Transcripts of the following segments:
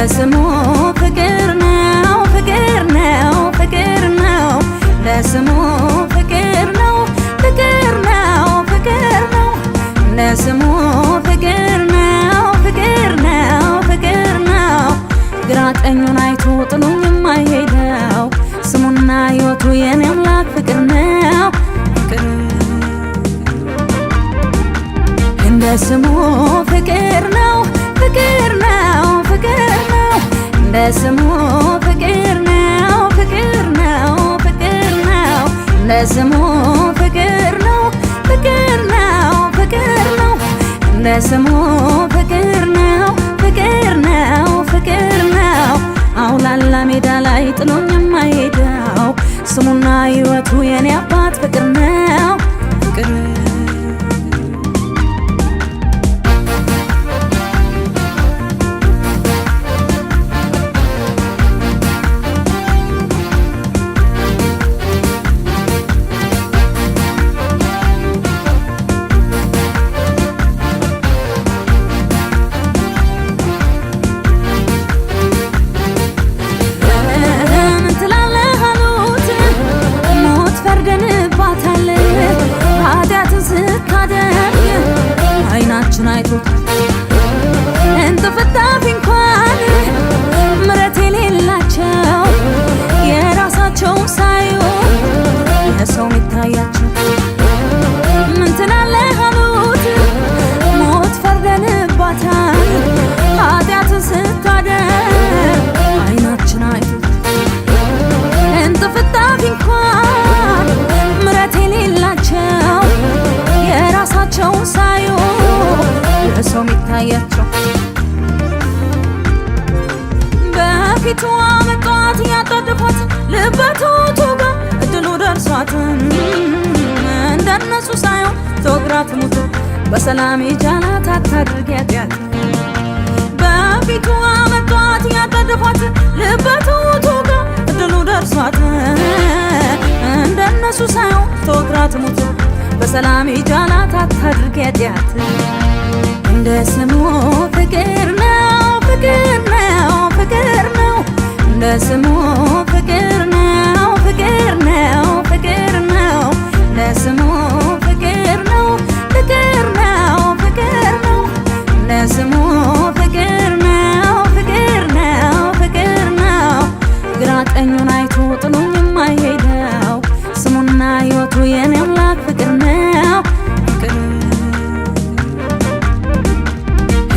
ለስሙ ፍቅር ነው ፍቅር ነው ፍቅር ነው ለስሙ ፍቅር ነው ፍቅር ነው ፍቅር ነው ለስሙ ፍቅር ነው ፍቅር ነው ፍቅር ነው ግራ ቀኙን አይቶ ጥሎኝ የማይሄደው ስሙና ሕይወቱ የኔ አምላክ ፍቅር ነው ፍቅር እንደ ስሙ ፍቅር ነው ፍቅር ነው ፍቅር ነው እንደ ስሙ ፍቅር ነው ፍቅር ነው ፍቅር ነው እንደ ስሙ ፍቅር ነው ፍቅር ነው ፍቅር ነው እንደ ስሙ ፍቅር ነው ፍቅር ነው ፍቅር ነው አውላላ ሜዳ ላይ ጥሎኝ የማይሄደው ስሙና ሕይወቱ የኔ አባት ፍቅር ነው ፍቅር አይናችን አይቶት እንተፈታፊ እንኳን ምሕረት የሌላቸው የራሳቸው ሳዩ ለሰው የሚታያቸው ምን ትላለህ አሉት ሞት ፈርደንባታል ኃጢአትን ስታደርግ አይናችን አይቶት እንተፈታፊ እንኳን ምሕረት የሌላቸው የራሳቸው ሳዩ ለሰው የሚታያቸው በፊቱ አመጧት ያጣደፏት ልበቱቱ ጋር እድሉ ደርሷት እንደነሱ ሳይሆን ተወግራ ትሙት በሰላም ይጃላት አታድርግ ኃጢአት በፊቱ አመጧት ያጣደፏት ልበቱቱ ጋር እድሉ ደርሷት እንደነሱ ሳይሆን ተወግራ ትሙት በሰላም ይጃላት አታድርግ ኃጢአት እንደ ስሙ ፍቅር ነው ፍቅር ነው ፍቅር ነው እንደ ስሙ ፍቅር ነው ፍቅር ነው ፍቅር ነው ለስሙ ፍቅር ነው ፍቅር ነው ፍቅር ነው ለስሙ ፍቅር ነው ፍቅር ነው ፍቅር ነው ግራ ቀኙን አይቶ ጥሎኝ የማይሄደው ስሙና ሕይወቱ የኔ አምላክ ፍቅር ነው ፍቅር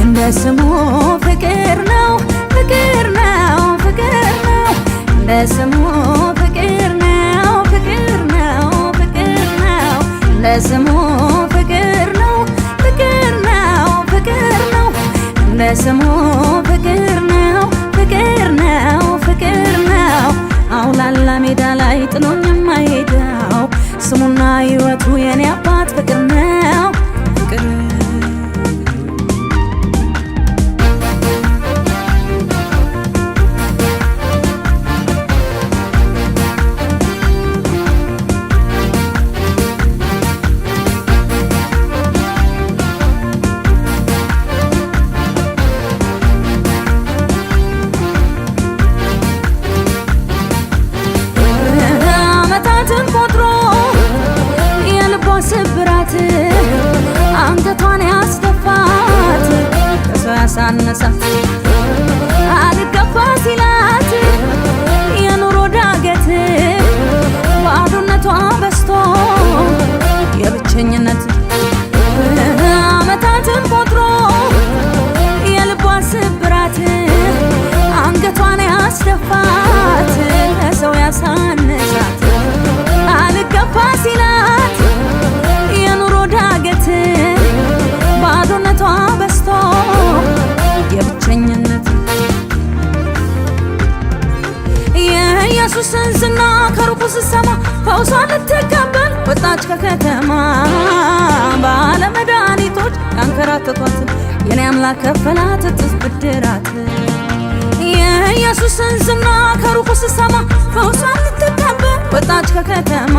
እንደ ስሙ ፍቅር ነው ፍቅር ነው ፍቅር ነው እንደ ስሙ ፍቅር ነው ፍቅር ነው ፍቅር ነው እንደ ስሙ ፍቅር ነው ፍቅር ነው ፍቅር ነው እንደ ስሙ ፍቅር ነው ፍቅር ነው ፍቅር ነው አውላላ ሜዳ ላይ ጥሎኝ የማይሄደው ስሙና ሕይወቱ የኔ አባት ፍቅር ነው ፍቅር ስብራት አንገቷን ያስደፋት ከሰው ያሳነሳት አልገባ ሲላት የኑሮ ዳገት ባዶነቷ በስቶ የብቸኝነት ዓመታትን ቆጥሮ የልቧ ስብራት አንገቷን ያስደፋት ከሰው ያሳነሳት አልገባ ሲላት የኑሮ ዳገት ባዶነቷ በስቶ የብቸኝነት የኢየሱስን ዝና ከሩቁ ስትሰማ ፈውሷን ልትቀበል ወጣች ከከተማ ባለመድኃኒቶች ያንከራተቷት የኔ አምላክ ከፈላት እጥፍ ብድራት የኢየሱስን ዝና ከሩቁ ስትሰማ ፈውሷን ልትቀበል ወጣች ከከተማ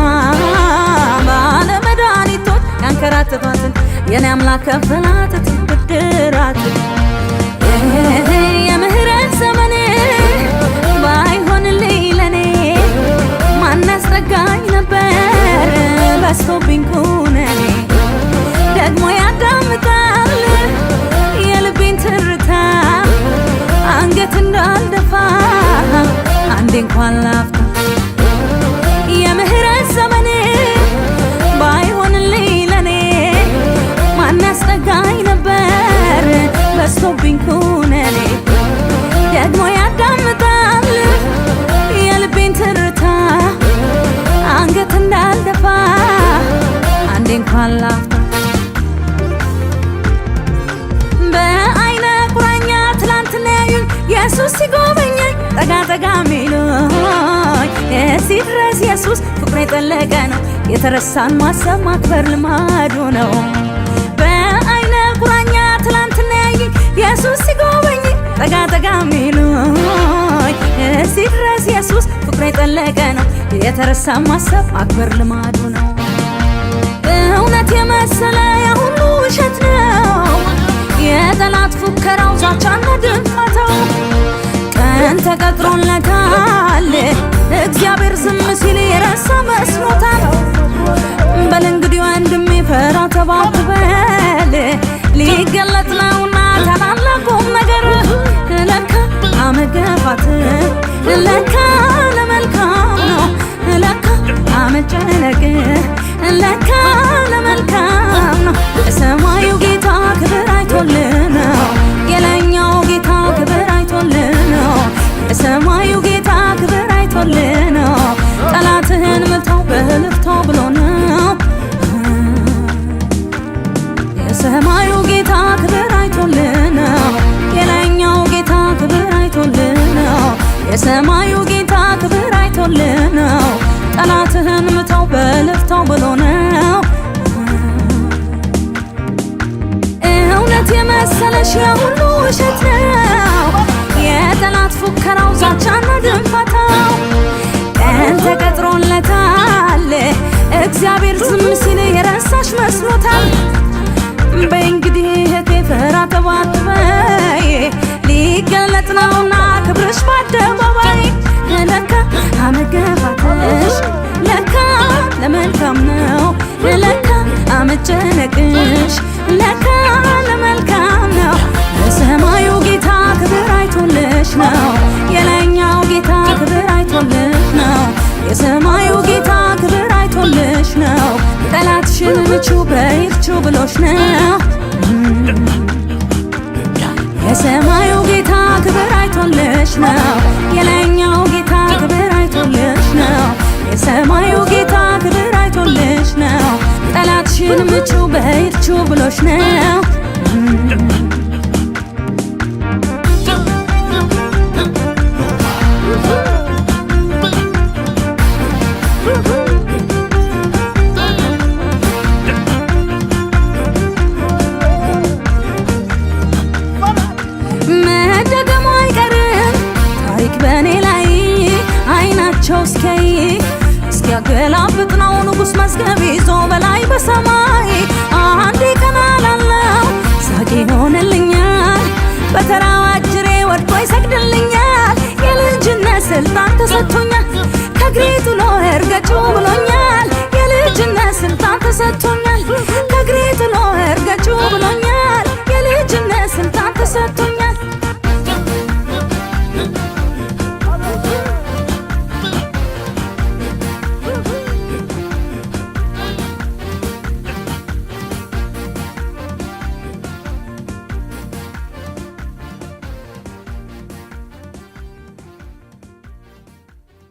ባለመድኃኒቶች ያንከራተቷት የኔ አምላክ ከፈላት እጥፍ ብድራት የምህረት ዘመን እንኳን ላፍታ የምህረት ዘመኔ ባይሆንልኝ ለኔ ማን ያስጠጋኝ ነበር በዝቶብኝ ኩነኔ ደግሞ ያዳምጣል የልቤን ትርታ አንገት እንዳልደፋ አንዴ እንኳን ላፍታ በአይነ ቁራኛ ትላንትና ያዩኝ ኢየሱስ ሲጎበኘኝ ጠጋ ጠጋ ሚሉኝ እዚህ ድረስ ኢየሱስ ፍቅሩ የጠለቀ ነው የተረሳን ማሰብ ማክበር ልማዱ ነው በአይነ ቁራኛ ትላንትና ያዩኝ ኢየሱስ ሲጎበኘኝ ጠጋ ጠጋ ሚሉኝ እዚህ ድረስ ኢየሱስ ፍቅሩ የጠለቀ ነው የተረሳን ማሰብ ማክበር ልማዱ ነው እውነት የመሰለ የሁሉ ውሸት ነው የጠላት ፉከራው ዛቻና ድንፋታው ቀን ተቀጥሮለታል እግዚአብሔር ዝም ሲል የረሳ መስሎታል በል እንግዲህ ወንድሜ ፈራ ተባብበል ሊገለጥ ነውና ታላላቁም ነገር ለካ አመገፋት ለካ ለመልካም ነው ለካ አመጨነቅ ለካ ለመልካም ነው የሰማዩ ጌታ ክብር አይቶልን ነው የላይኛው ጌታ ክብር አይቶልን ነው የሰማዩ ጌታ ክብር አይቶልን ነው ጠላትህን ምታው በልፍታው ብሎ ነው የሰማዩ ጌታ ክብር አይቶልን ነው የላይኛው ጌታ ክብር አይቶልን ነው የሰማዩ ጌታ ክብር አይቶልን ነው ጠላትህን ምታው በልፍታው ብሎ ነው እውነት የመሰለሽ የሁሉ ውሸት ነው የጠላት ፉከራው ዛቻና ድንፋታው ቀን ተቀጥሮለታል እግዚአብሔር ዝም ሲል የረሳሽ መስሎታል በእንግዲህ እህቴ ፈራ ተባትበይ ሊገለጥ ነውና ክብርሽ በአደባባይ ለካ አመገፋትሽ ለካ ለመልካም ነው ለካ አመጨነቅሽ ለካ ለመልካም ነው የሰማዩ ጌታ ክብር አይቶልሽ ነው የላይኛው ጌታ ክብር አይቶልሽ ነው የሰማዩ ጌታ ክብር አይቶልሽ ነው ጠላትሽን ምቹ በይርቹ ብሎሽ ነው የሰማዩ ጌታ ክብር አይቶልሽ ነው የላይኛው ጌታ ክብር አይቶልሽ ነው የሰማዩ ጌታ ክብር አይቶልሽ ነው ጠላትሽን ምቹ በይርቹ ብሎሽ ነው መደገሙ አይቀርም ታሪክ በእኔ ላይ አይናቸው እስኪያገላብጥ ነው ንጉሥ መዝገብ ይዞ በላይ በሰማይ አንዴ ቀና ላለው ሳቅ ይሆንልኛል በተራው አጅሬ ወድቆ ይሰግድልኛል የልጅነት ስልጣን ተሰጥቶኛል ከእግሬ ጥሎ እርገጩ ብሎኛል